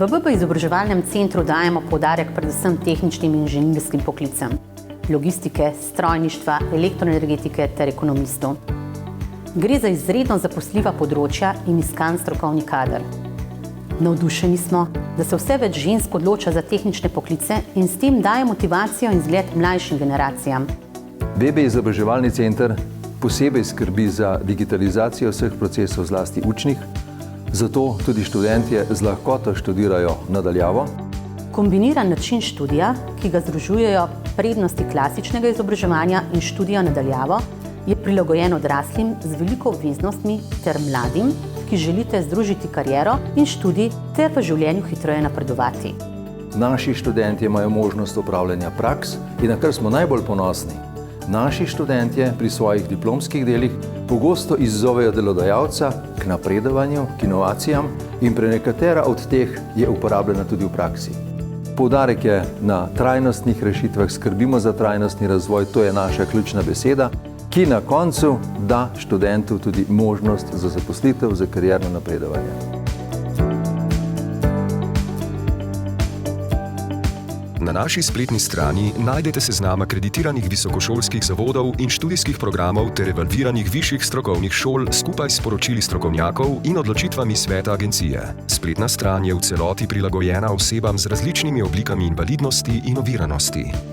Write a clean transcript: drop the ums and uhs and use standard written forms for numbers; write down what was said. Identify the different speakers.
Speaker 1: V BB izobraževalnem centru dajemo poudarek predvsem tehničnim in inženirskim poklicem, logistike, strojništva, elektroenergetike ter ekonomistov. Gre za izredno zaposljiva področja in iskan strokovni kader. Navdušeni smo, da se vse več žensk odloča za tehnične poklice in s tem daje motivacijo in zgled mlajšim generacijam.
Speaker 2: BB izobraževalni center posebej skrbi za digitalizacijo vseh procesov, zlasti učnih, zato tudi študentje z lahkoto študirajo nadaljavo.
Speaker 1: Kombiniran način študija, ki ga združujejo prednosti klasičnega izobraževanja in študija nadaljavo, je prilagojen odraslim z veliko obveznostmi ter mladim, ki želite združiti kariero in študij ter v življenju hitreje napredovati.
Speaker 2: Naši študentje imajo možnost opravljanja praks in na kar smo najbolj ponosni. Naši študentje pri svojih diplomskih delih pogosto izzovejo delodajalca k napredovanju, k inovacijam in prenekatera od teh je uporabljena tudi v praksi. Poudarek je na trajnostnih rešitvah, skrbimo za trajnostni razvoj, to je naša ključna beseda, ki na koncu da študentu tudi možnost za zaposlitev, za karierno napredovanje.
Speaker 3: Na naši spletni strani najdete seznam akreditiranih visokošolskih zavodov in študijskih programov ter evalviranih višjih strokovnih šol skupaj s poročili strokovnjakov in odločitvami sveta agencije. Spletna stran je v celoti prilagojena osebam z različnimi oblikami invalidnosti in oviranosti.